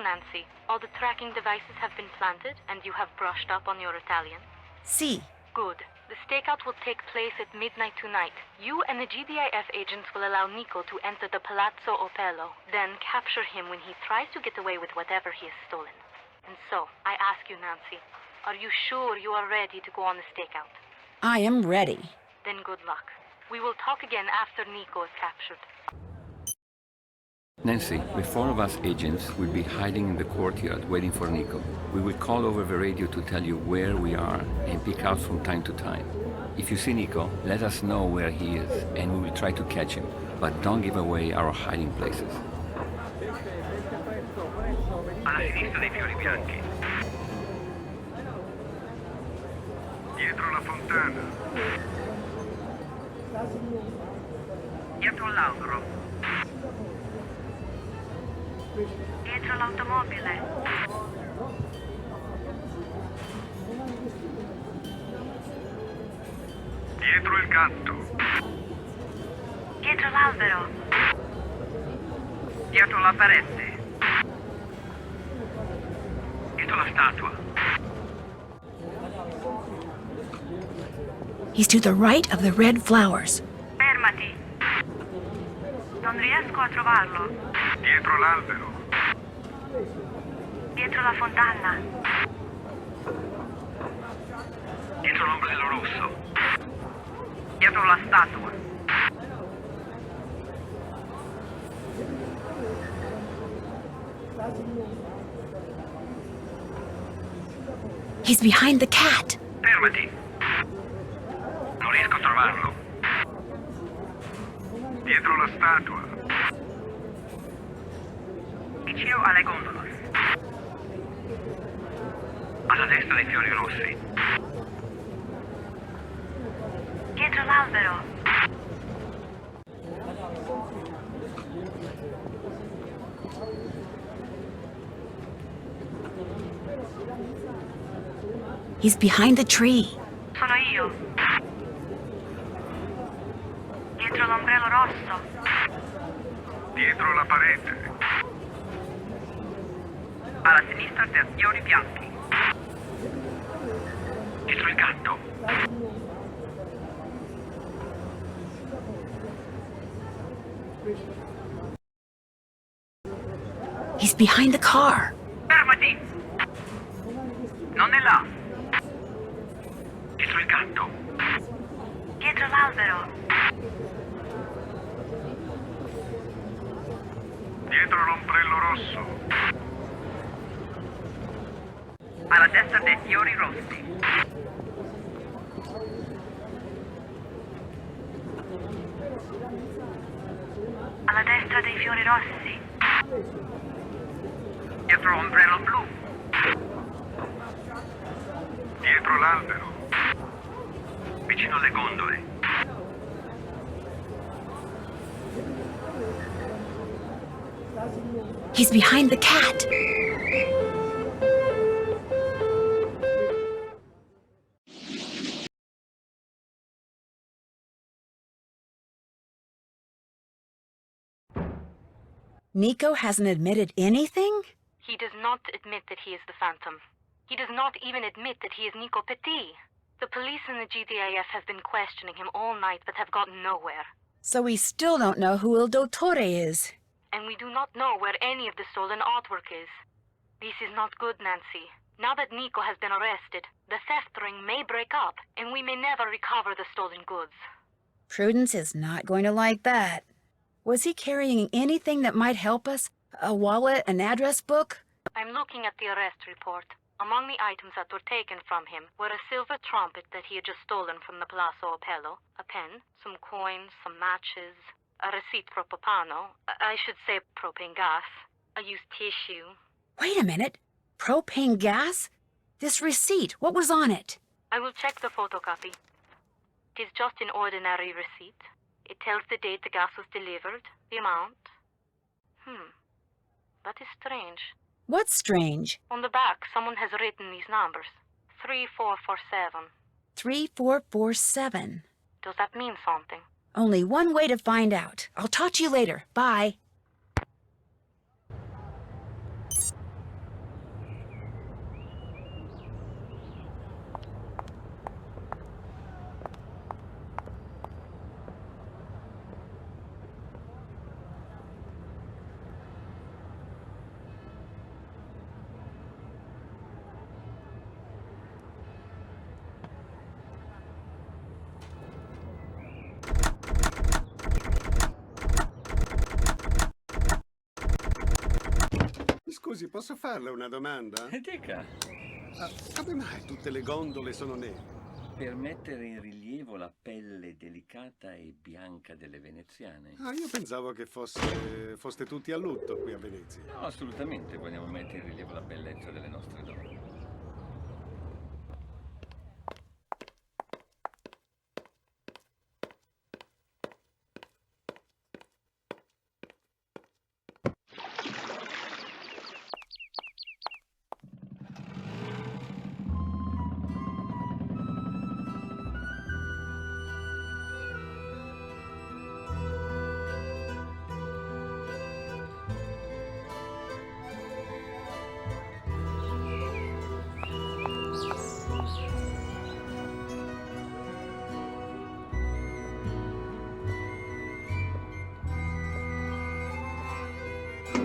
Nancy. All the tracking devices have been planted, and you have brushed up on your Italian. Si. Good. The stakeout will take place at midnight tonight. You and the GDIF agents will allow Nico to enter the Palazzo Opello, then capture him when he tries to get away with whatever he has stolen. And so, I ask you, Nancy, are you sure you are ready to go on the stakeout? I am ready. Then good luck. We will talk again after Nico is captured. Nancy, the four of us agents will be hiding in the courtyard waiting for Nico. We will call over the radio to tell you where we are and pick out from time to time. If you see Nico, let us know where he is and we will try to catch him, but don't give away our hiding places. Alla sinistra dei fiori bianchi. Dietro la fontana. Dietro l'albero. Dietro l'automobile. Dietro il gatto. Dietro l'albero. Dietro la parete. Dietro la statua. He's to the right of the red flowers. Fermati. Non riesco a trovarlo. Dietro l'albero. Dietro la fontana. Dietro l'ombrello rosso. Dietro la statua. He's behind the cat. Fermati. Non riesco a trovarlo. Dietro la statua. Vicino alle gondole. Alla destra dei fiori rossi. Dietro l'albero. He's behind the tree. Sono io. Dietro l'ombrello rosso. Dietro la parete. Alla sinistra dei fiori bianchi. Dietro il gatto. He's behind the car. Fermati! Non è là. Dietro il gatto. Dietro l'albero. Dietro l'ombrello rosso. Alla destra dei fiori rossi. Alla destra dei fiori rossi. Dietro l'ombrello blu. Dietro l'albero. Vicino alle gondole. He's behind the cat. Nico hasn't admitted anything? He does not admit that he is the Phantom. He does not even admit that he is Nico Petit. The police and the GDIF have been questioning him all night but have gotten nowhere. So we still don't know who Il Dottore is. And we do not know where any of the stolen artwork is. This is not good, Nancy. Now that Nico has been arrested, the theft ring may break up, and we may never recover the stolen goods. Prudence is not going to like that. Was he carrying anything that might help us? A wallet, an address book? I'm looking at the arrest report. Among the items that were taken from him were a silver trumpet that he had just stolen from the Palazzo Opello, a pen, some coins, some matches, a receipt for Papano, I should say propane gas, a used tissue. Wait a minute. Propane gas? This receipt, what was on it? I will check the photocopy. It is just an ordinary receipt. It tells the date the gas was delivered, the amount. That is strange. What's strange? On the back, someone has written these numbers. 3447. 3447. Does that mean something? Only one way to find out. I'll talk to you later. Bye. Scusi, posso farle una domanda? Dica, Come mai tutte le gondole sono nere? per mettere in rilievo la pelle delicata e bianca delle veneziane. Io pensavo che foste tutti a lutto qui a Venezia. No, assolutamente, vogliamo mettere in rilievo la bellezza delle nostre donne.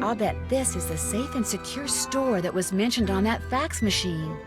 I'll bet this is the safe and secure store that was mentioned on that fax machine.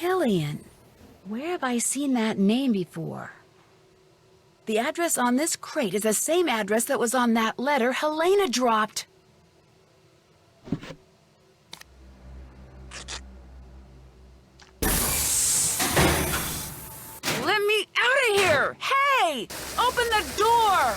Killian, Where have I seen that name before? The address on this crate is the same address that was on that letter Helena dropped. Let me out of here! Hey! Open the door!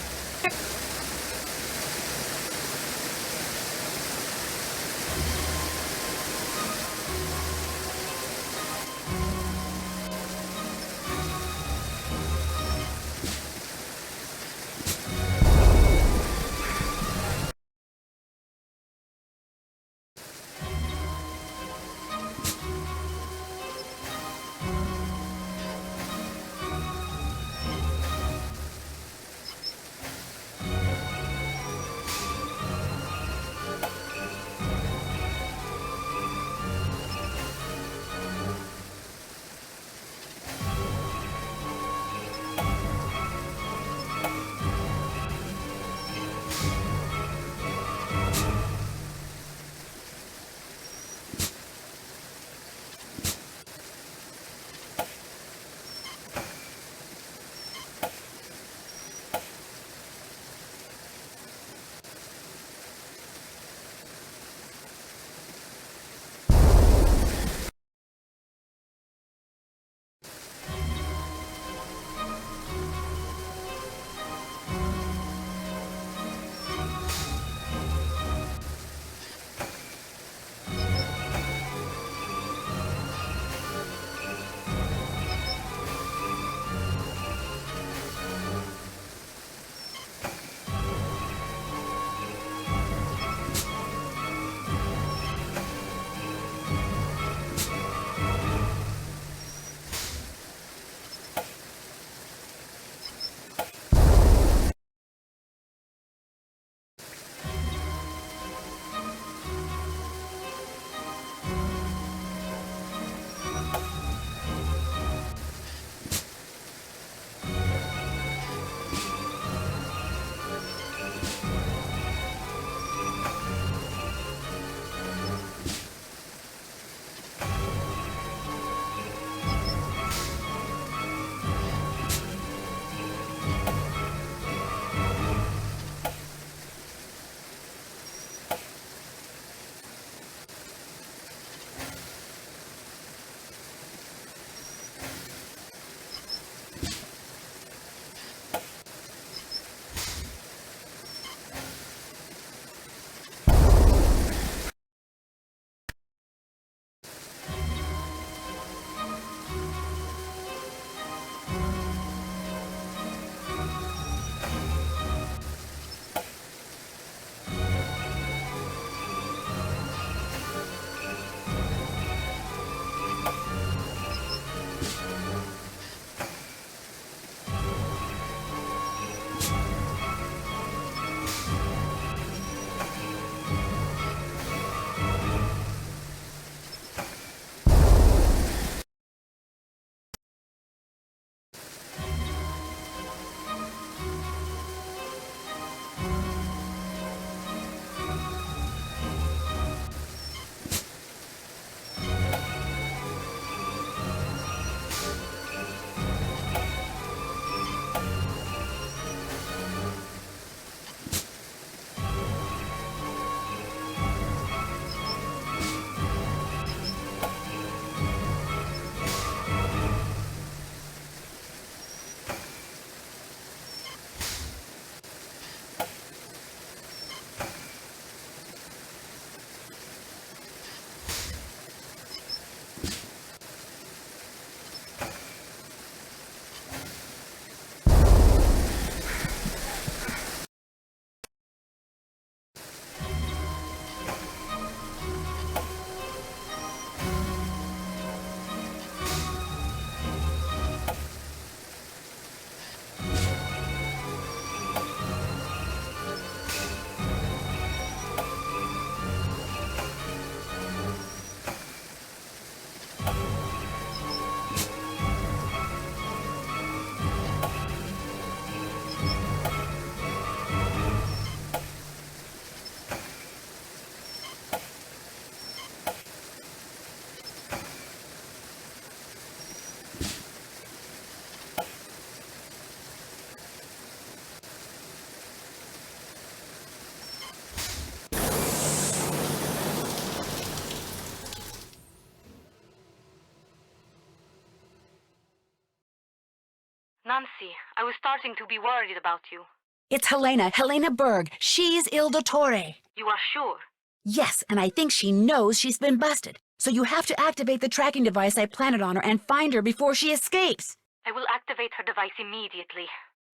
Nancy, I was starting to be worried about you. It's Helena Berg. She's Il Dottore. You are sure? Yes, and I think she knows she's been busted. So you have to activate the tracking device I planted on her and find her before she escapes. I will activate her device immediately.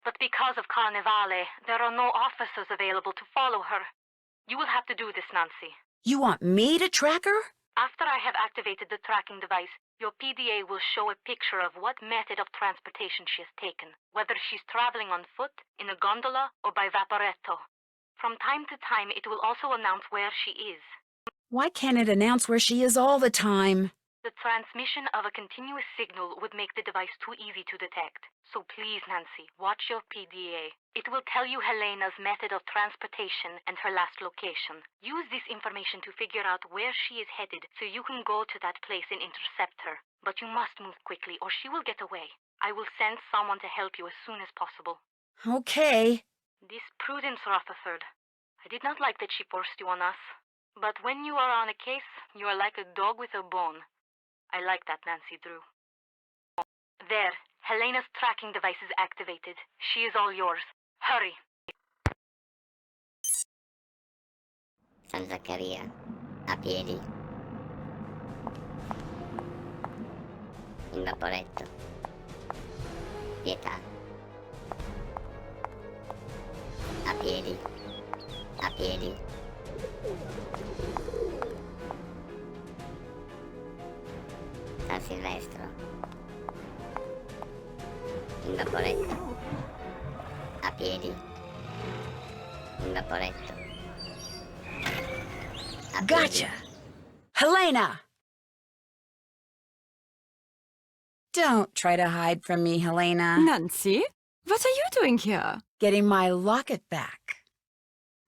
But because of Carnevale, there are no officers available to follow her. You will have to do this, Nancy. You want me to track her? After I have activated the tracking device, your PDA will show a picture of what method of transportation she has taken, whether she's traveling on foot, in a gondola, or by vaporetto. From time to time, it will also announce where she is. Why can't it announce where she is all the time? The transmission of a continuous signal would make the device too easy to detect. So please, Nancy, watch your PDA. It will tell you Helena's method of transportation and her last location. Use this information to figure out where she is headed so you can go to that place and intercept her. But you must move quickly or she will get away. I will send someone to help you as soon as possible. Okay. This Prudence Rutherford. I did not like that she forced you on us. But when you are on a case, you are like a dog with a bone. I like that, Nancy Drew. There, Helena's tracking device is activated. She is all yours. Hurry. San Zaccaria, a piedi. In vaporetto. Pietà. A piedi. A piedi. San Silvestro. In vaporetto. A piedi. In vaporetto. A Gotcha! piedi. Helena! Don't try to hide from me, Helena. Nancy, what are you doing here? Getting my locket back.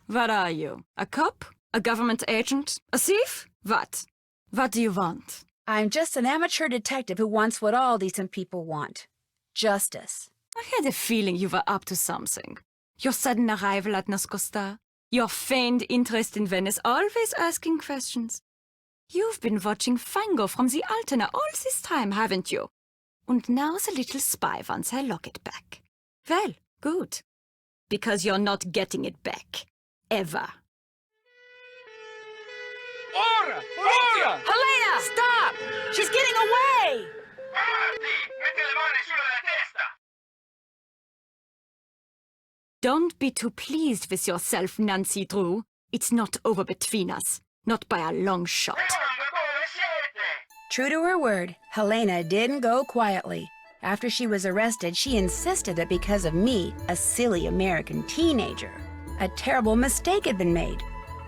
What are you? A cop? A government agent? A thief? What? What do you want? I'm just an amateur detective who wants what all decent people want. Justice. I had a feeling you were up to something. Your sudden arrival at Nascosta, your feigned interest in Venice, always asking questions. You've been watching Fango from the Altena all this time, haven't you? And now the little spy wants her locket back. Well, good. Because you're not getting it back. Ever. Ora! Polizia! Helena, stop! She's getting away! Avanti! Metti le mani sulla testa! Don't be too pleased with yourself, Nancy Drew. It's not over between us. Not by a long shot. Dove siete? True to her word, Helena didn't go quietly. After she was arrested, she insisted that because of me, a silly American teenager, a terrible mistake had been made.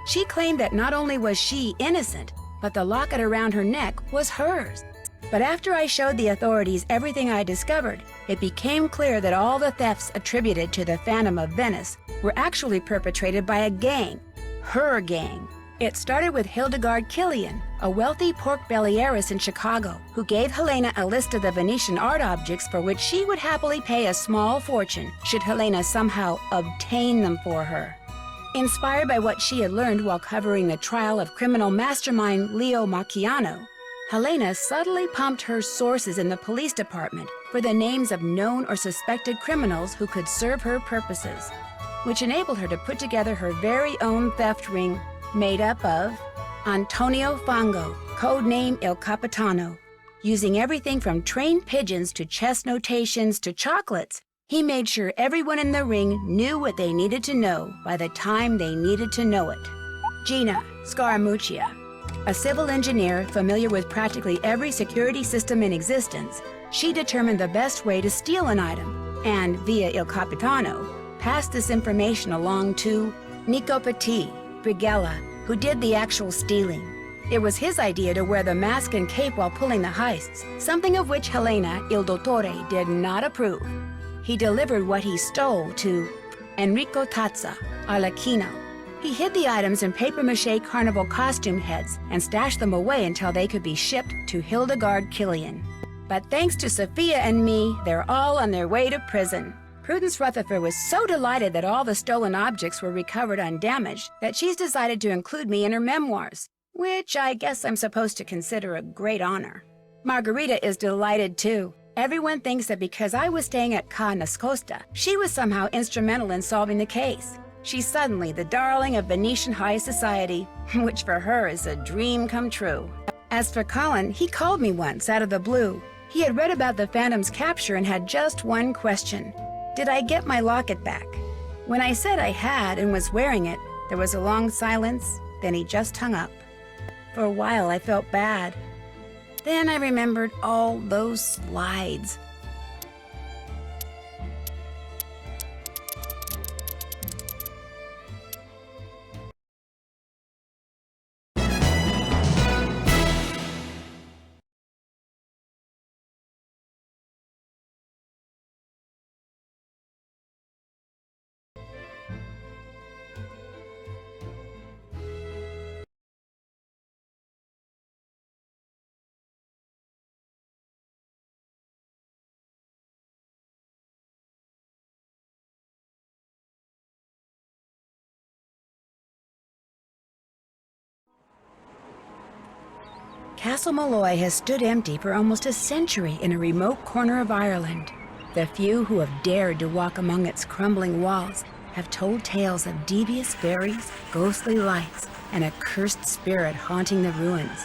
She claimed that not only was she innocent, but the locket around her neck was hers. But after I showed the authorities everything I discovered, it became clear that all the thefts attributed to the Phantom of Venice were actually perpetrated by a gang, her gang. It started with Hildegard Killian, a wealthy pork belly heiress in Chicago, who gave Helena a list of the Venetian art objects for which she would happily pay a small fortune should Helena somehow obtain them for her. Inspired by what she had learned while covering the trial of criminal mastermind Leo Macchiano, Helena subtly pumped her sources in the police department for the names of known or suspected criminals who could serve her purposes, which enabled her to put together her very own theft ring made up of Antonio Fango, codename Il Capitano. Using everything from trained pigeons to chess notations to chocolates, he made sure everyone in the ring knew what they needed to know by the time they needed to know it. Gina Scaramuccia, a civil engineer familiar with practically every security system in existence, she determined the best way to steal an item and, via Il Capitano, passed this information along to Nico Petit, Brigella, who did the actual stealing. It was his idea to wear the mask and cape while pulling the heists, something of which Helena, Il Dottore, did not approve. He delivered what he stole to Enrico Tazza, Arlecchino. He hid the items in papier-mâché carnival costume heads and stashed them away until they could be shipped to Hildegard Killian. But thanks to Sophia and me, they're all on their way to prison. Prudence Rutherford was so delighted that all the stolen objects were recovered undamaged that she's decided to include me in her memoirs, which I guess I'm supposed to consider a great honor. Margarita is delighted too. Everyone thinks that because I was staying at Ca Nascosta, she was somehow instrumental in solving the case. She's suddenly the darling of Venetian high society, which for her is a dream come true. As for Colin, he called me once out of the blue. He had read about the Phantom's capture and had just one question. Did I get my locket back? When I said I had and was wearing it, there was a long silence, then he just hung up. For a while I felt bad. Then I remembered all those slides. Castle Malloy has stood empty for almost a century in a remote corner of Ireland. The few who have dared to walk among its crumbling walls have told tales of devious fairies, ghostly lights, and a cursed spirit haunting the ruins.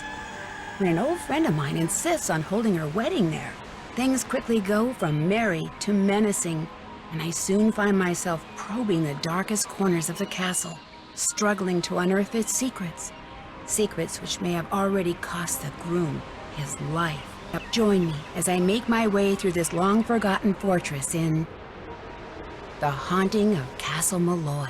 When an old friend of mine insists on holding her wedding there, things quickly go from merry to menacing, and I soon find myself probing the darkest corners of the castle, struggling to unearth its secrets. Secrets which may have already cost the groom his life. Join me as I make my way through this long-forgotten fortress in The Haunting of Castle Malloy.